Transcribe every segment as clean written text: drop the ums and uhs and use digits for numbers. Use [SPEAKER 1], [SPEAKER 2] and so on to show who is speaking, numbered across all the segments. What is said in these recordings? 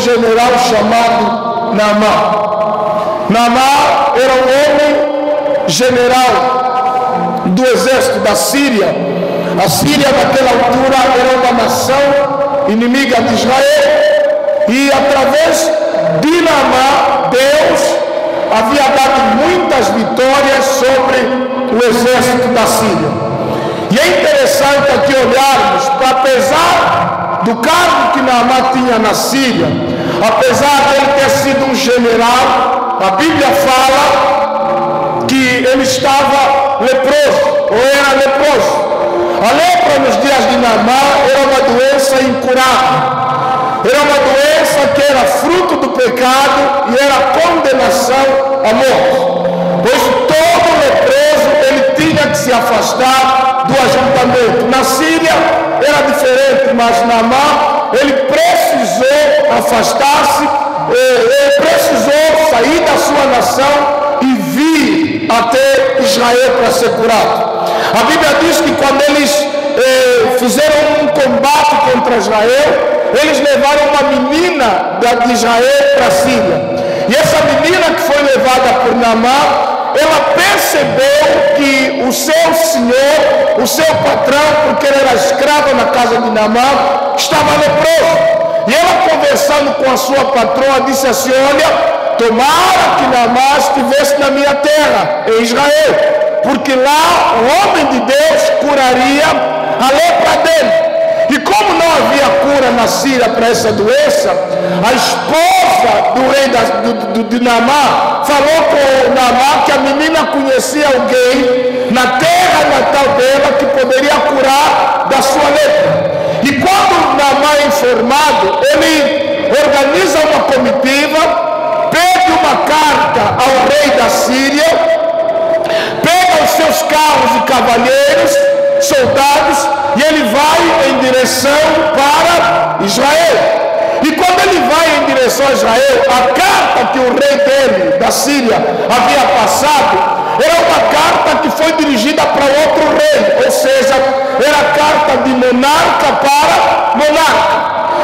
[SPEAKER 1] general chamado Naamã. Naamã era um homem general do exército da Síria. A Síria naquela altura era uma nação inimiga de Israel, e através de Naamã Deus havia dado muitas vitórias sobre o exército da Síria. E é interessante aqui olharmos para, apesar do cargo que Naamã tinha na Síria, apesar de ele ter sido um general, a Bíblia fala que ele estava leproso, ou era leproso. A lepra nos dias de Naamã era uma doença incurável. Era uma doença que era fruto do pecado e era condenação à morte. Pois todo leproso ele tinha que se afastar do ajuntamento. Na Síria era diferente, mas Naamã ele precisou afastar-se, ele precisou sair da sua nação e vir até Israel para ser curado. A Bíblia diz que quando eles fizeram um combate contra Israel, eles levaram uma menina de Israel para a Síria. E essa menina que foi levada por Naamã, ela percebeu que o seu senhor, o seu patrão, porque ele era escravo na casa de Naamã, estava leproso. E ela, conversando com a sua patroa, disse assim: olha, tomara que Naamã estivesse na minha terra, em Israel, porque lá o homem de Deus curaria a lepra dele. E como não havia cura na Síria para essa doença, a esposa do rei de Naamã falou com Naamã que a menina conhecia alguém na terra natal dela que poderia curar da sua lepra. E quando Naamã é informado, ele organiza uma comitiva, pede uma carta ao rei da Síria, pega os seus carros e cavalheiros, soldados, e ele vai em direção para Israel. E quando ele vai em direção a Israel, a carta que o rei dele, da Síria, havia passado, era uma carta que foi dirigida para outro rei, ou seja, era a carta de monarca para monarca.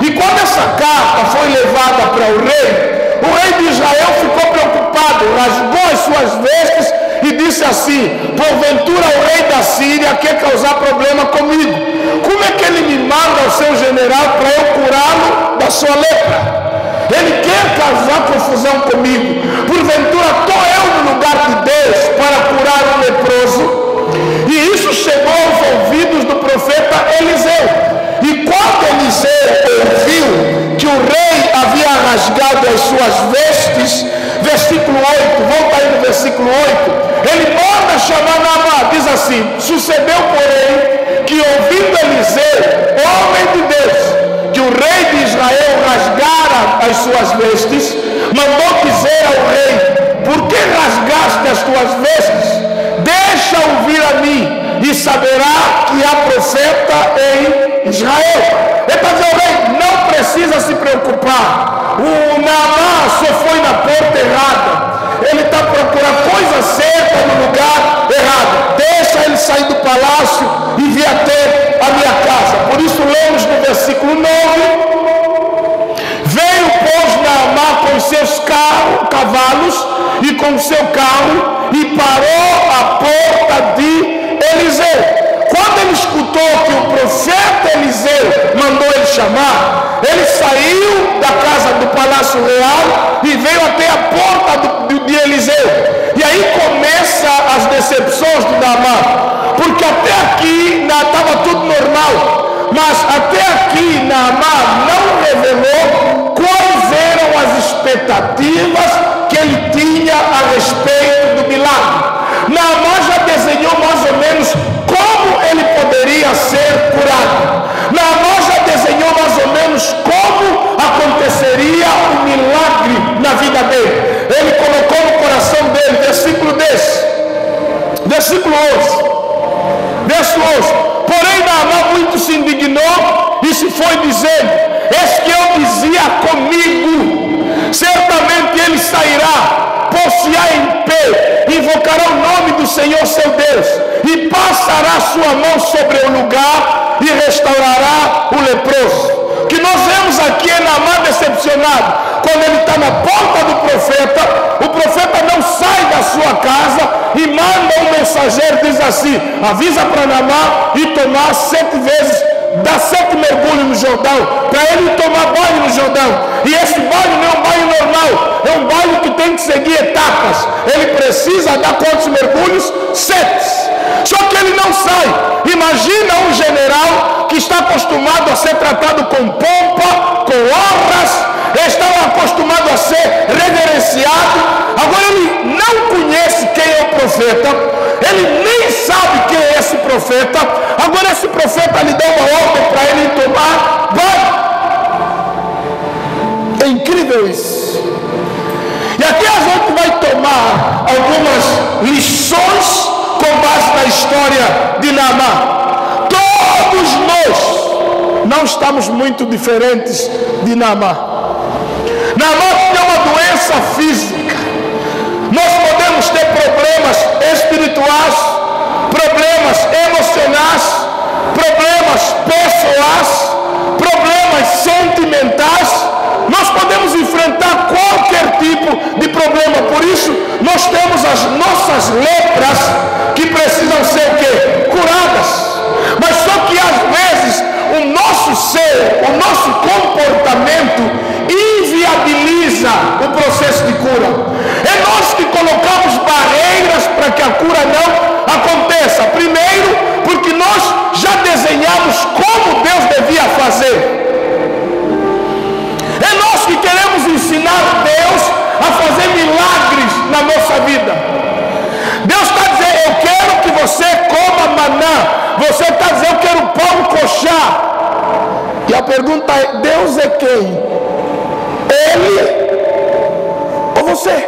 [SPEAKER 1] E quando essa carta foi levada para o rei de Israel ficou preocupado, rasgou as suas vestes e disse assim: porventura o rei da Síria quer causar problema comigo? Como é que ele me manda ao seu general para eu curá-lo da sua lepra? Ele quer causar confusão comigo. Porventura estou eu no lugar de Deus para curar o leproso? E isso chegou aos ouvidos do profeta Eliseu. E quando Eliseu ouviu que o rei havia rasgado as suas vestes, versículo 8, volta aí no versículo 8, ele manda chamar Naamã, diz assim: sucedeu porém que, ouvindo Eliseu, homem de Deus, que o rei de Israel rasgara as suas vestes, mandou dizer ao rei: por que rasgaste as tuas vestes? Deixa ouvir a mim, e saberá que há profeta em Israel. Ele está dizendo ao rei: não precisa se preocupar, o Naamã só foi na porta errada, ele está procurando coisa certa no lugar errado. Deixa ele sair do palácio e vir até a minha casa. Por isso lemos no versículo 9: veio, pois, Naamã com os seus cavalos e com o seu carro e parou à porta de Eliseu. Quando ele escutou que o profeta Eliseu mandou ele chamar, ele saiu da casa do palácio real e veio até a porta de Eliseu. E aí começa as decepções de Naamã, porque até aqui estava tudo normal, mas até aqui Naamã não revelou quais eram as expectativas que ele tinha a respeito do milagre. Naamã já desenhou mais ou menos como ele poderia ser curado. Naamã já desenhou mais ou menos como aconteceria o milagre na vida dele. Ele colocou no coração dele, versículo 10, versículo 11, verso 11: porém Naamã muito se indignou e se foi dizendo: eis que eu dizia comigo, certamente ele sairá, pôr-se-á em pé, invocará o nome do Senhor seu Deus, e passará sua mão sobre o lugar e restaurará o leproso. O que nós vemos aqui é Naamã decepcionado errado. Quando ele está na porta do profeta, o profeta não sai da sua casa e manda um mensageiro, diz assim: avisa para Naamã e tomar 7 vezes, dá 7 mergulhos no Jordão, para ele tomar banho no Jordão. E esse banho não é um banho normal, é um banho que tem que seguir etapas. Ele precisa dar quantos mergulhos? 7. Só que ele não sai. Imagina um general que está acostumado a ser tratado com pompa, com honras, estava acostumado a ser reverenciado. Agora ele não conhece quem é o profeta, ele nem sabe quem é esse profeta. Agora esse profeta lhe dá uma ordem para ele tomar banho. É incrível isso. E aqui a gente vai tomar algumas lições com base na história de Naamã. Todos nós não estamos muito diferentes de Naamã. Naamã tinha uma doença física. Nós podemos ter problemas espirituais, problemas emocionais, problemas pessoais, problemas sentimentais. Nós podemos enfrentar qualquer tipo de problema. Por isso, nós temos as nossas lepras que precisam ser o quê? Curadas. Mas só que às vezes o nosso ser, o nosso comportamento inviabiliza o processo de cura. É nós que colocamos barreiras para que a cura não aconteça. Primeiro, porque nós já desenhamos como Deus devia fazer. É nós que queremos ensinar Deus a fazer milagres na nossa vida. Deus está dizendo: eu quero que você coma maná. Você está dizendo: eu quero pão coxá. E a pergunta é: Deus é quem? Ele ou você?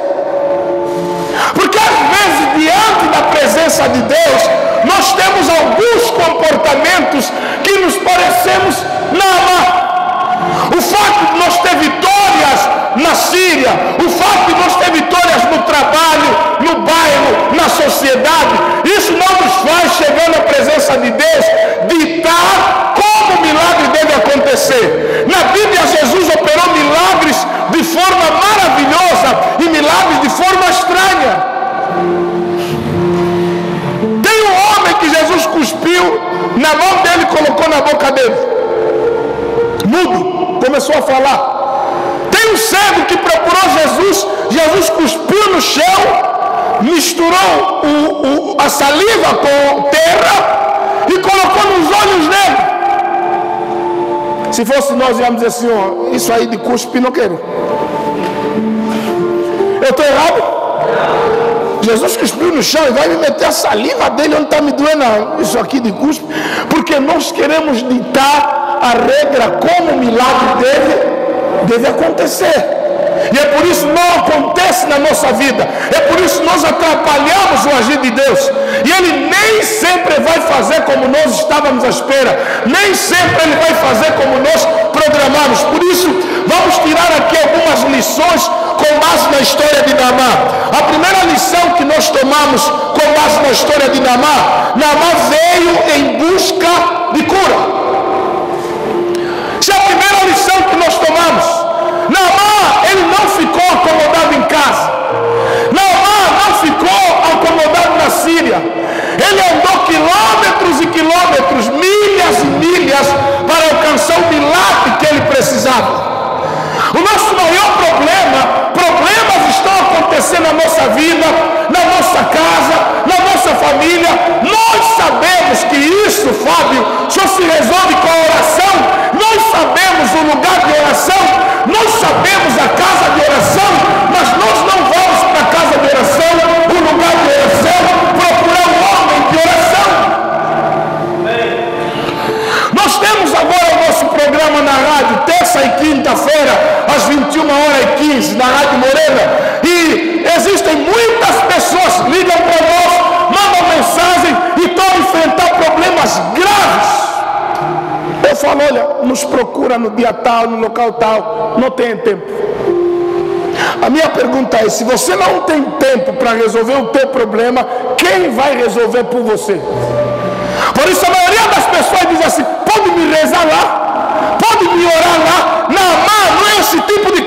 [SPEAKER 1] Porque às vezes, diante da presença de Deus, nós temos alguns comportamentos que nos parecemos Naamã. O fato de nós ter vitórias na Síria, o fato de nós ter vitórias no trabalho, no bairro, na sociedade, isso não nos faz, chegar na presença de Deus, ditar como o milagre deve acontecer. Na Bíblia, Jesus operou milagres de forma maravilhosa e milagres de forma estranha. Tem um homem que Jesus cuspiu na mão dele e colocou na boca dele, mudo, começou a falar. Tem um cego que procurou Jesus, Jesus cuspiu no chão, misturou a saliva com terra e colocou nos olhos dele. Se fosse nós, íamos dizer assim: ó, isso aí de cuspe não quero. Eu estou errado? Jesus cuspiu no chão e vai me meter a saliva dele onde está me doendo isso aqui de cuspe, porque nós queremos ditar a regra como o milagre deve acontecer. E é por isso não acontece na nossa vida. É por isso nós atrapalhamos o agir de Deus. E Ele nem sempre vai fazer como nós estávamos à espera. Nem sempre Ele vai fazer como nós programamos. Por isso, vamos tirar aqui algumas lições com base na história de Naamã. A primeira lição que nós tomamos com base na história de Naamã: Naamã veio em busca de cura. Essa é a primeira lição que nós tomamos. Naamã, ele não ficou acomodado em casa. Naamã não ficou acomodado na Síria. Ele andou quilômetros e quilômetros, milhas e milhas, para alcançar o milagre que ele precisava. O nosso maior problemas estão acontecendo na nossa vida, na nossa casa, na nossa família. Nós sabemos que isso, Fábio, só se resolve com a oração. Nós sabemos o lugar de oração, nós sabemos a casa de oração, mas nós não vamos para a casa de oração, o lugar de oração, procurar um homem de oração. Nós temos agora o nosso programa na rádio, terça e quinta-feira, às 21h15, na Rádio Morena. E existem muitas pessoas que ligam para nós, mandam mensagem e estão a enfrentar problemas graves. Eu falo: olha, nos procura no dia tal, no local tal, não tem tempo. A minha pergunta é: se você não tem tempo para resolver o teu problema, quem vai resolver por você? Por isso a maioria das pessoas diz assim: pode me rezar lá, pode me orar lá. Naamã não é esse tipo de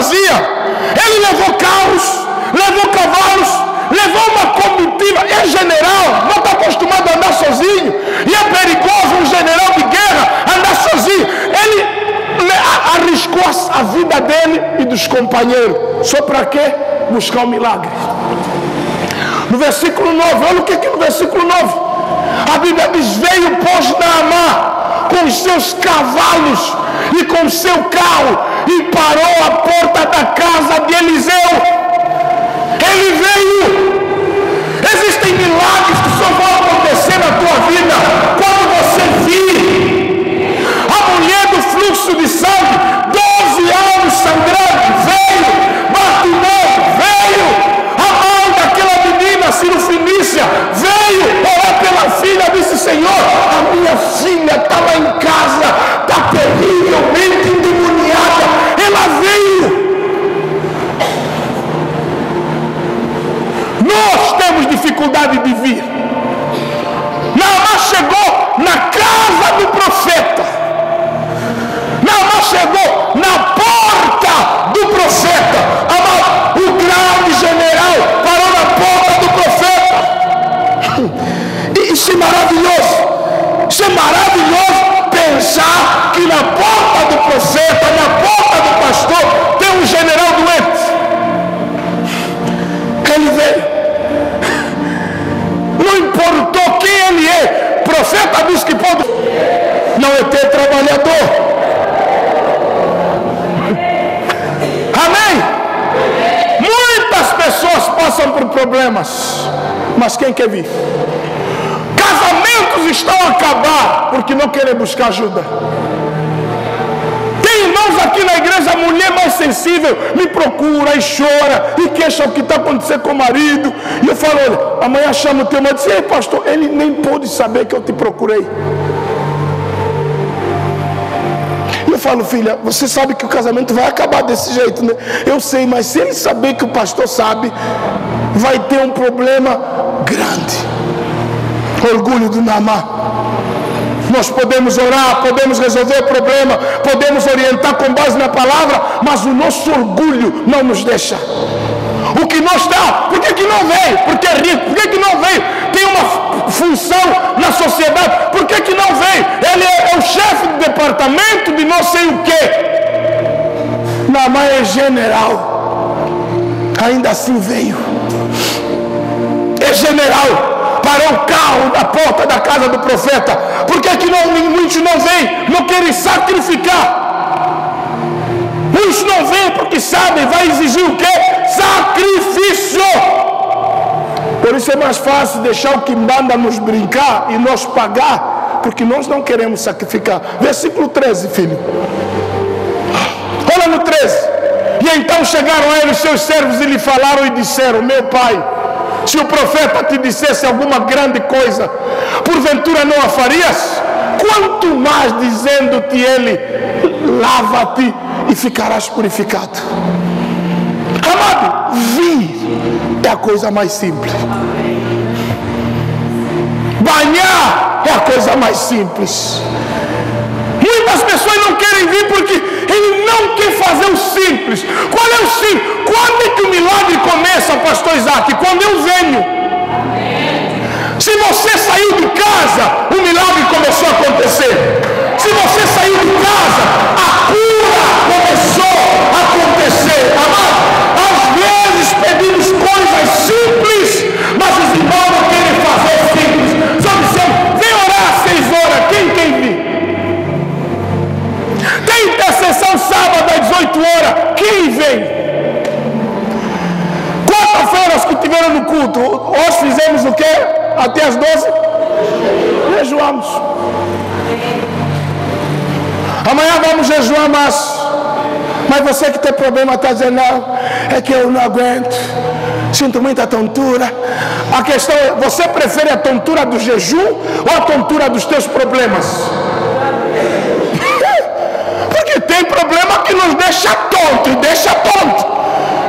[SPEAKER 1] fazia? Ele levou carros, levou cavalos, levou uma comitiva. É general, não está acostumado a andar sozinho. E é perigoso um general de guerra andar sozinho. Ele arriscou a vida dele e dos companheiros. Só para quê? Buscar um milagre. No versículo 9, olha o que no versículo 9. A Bíblia diz: veio, pois, Naamã com os seus cavalos e com o seu carro e parou à porta da casa de Eliseu. Ele veio. Existem milagres que só vão acontecer na tua vida quando você vir. A mulher do fluxo de sangue, 12 anos sangrando, veio. Bartimeu veio. A mãe daquela menina Cirofenícia veio orar pela filha. Disse: Senhor, a minha filha está lá em casa, está terrivelmente endemoniada. Ela veio. Nós temos dificuldade de vir. Naamã chegou na casa do profeta. Naamã chegou na porta do profeta. O grande general parou na porta do profeta. Isso é maravilhoso. Isso é maravilhoso pensar que na porta do profeta, na porta do pastor, tem um general doente. Ele veio. Não importou quem ele é. O profeta diz que pode. Não é ter trabalhador. Amém? Muitas pessoas passam por problemas, mas quem quer vir? Casamentos estão a acabar porque não querem buscar ajuda. Tem irmãos aqui na igreja, a mulher mais sensível me procura e chora e queixa o que está acontecendo com o marido. E eu falo: olha, amanhã chama o teu marido. Diz: ei, pastor, ele nem pôde saber que eu te procurei. E eu falo: filha, você sabe que o casamento vai acabar desse jeito, né? Eu sei, mas se ele saber que o pastor sabe, vai ter um problema grande. Orgulho do Naamã. Nós podemos orar, podemos resolver o problema, podemos orientar com base na palavra, mas o nosso orgulho não nos deixa. O que não está, por que não veio? Porque é rico. Por que não veio? Tem uma função na sociedade. Por que não veio? Ele é o chefe do departamento de não sei o quê. Naamã é general. Ainda assim veio. É general. Parou o carro na porta da casa do profeta. Por que muitos não vêm? Não querem sacrificar. Muitos não vêm porque sabem, vai exigir o quê? Sacrifício. Por isso é mais fácil deixar o que manda nos brincar e nós pagar, porque nós não queremos sacrificar. Versículo 13, filho. Olha no 13. E então chegaram a ele os seus servos e lhe falaram e disseram: meu pai, se o profeta te dissesse alguma grande coisa, porventura não a farias? Quanto mais dizendo-te ele: lava-te e ficarás purificado. Amado, vir é a coisa mais simples. Banhar é a coisa mais simples. Muitas pessoas não querem vir porque ele não quer fazer o simples. Qual é o simples? Quando é que o milagre começa, pastor Isaac? Quando eu venho. Se você saiu de casa, o milagre começou a acontecer. Se você saiu de casa, a cura começou a acontecer. Amado, às vezes pedimos coisas simples, mas os irmãos não querem fazer simples. Só dizendo: vem orar às 6 horas. Quem vir? Tem intercessão sábado às 18 horas. Quem vem? Quarta-feiras que tiveram no culto, hoje fizemos o quê? Até as 12? Jejuamos. Amanhã vamos jejuar mais. Mas você que tem problema está dizendo: não, é que eu não aguento, sinto muita tontura. A questão é: você prefere a tontura do jejum ou a tontura dos teus problemas? Porque tem problema que nos deixa tonto e deixa tonto.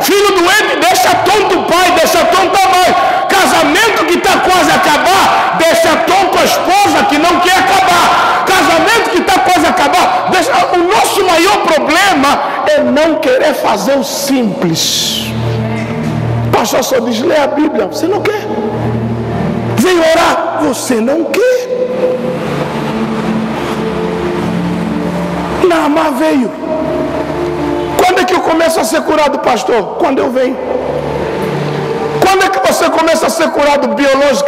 [SPEAKER 1] Filho doente deixa tonto o pai, deixa tonto a mãe. Casamento que está quase a acabar, deixa tonto a esposa que não quer acabar. Casamento que está quase a acabar, deixa... O nosso maior problema é não querer fazer o simples. O pastor só diz, lê a Bíblia, você não quer. Vem orar, você não quer. Naamã veio. Quando é que eu começo a ser curado, pastor? Quando eu venho. Quando é que você começa a ser curado biologicamente?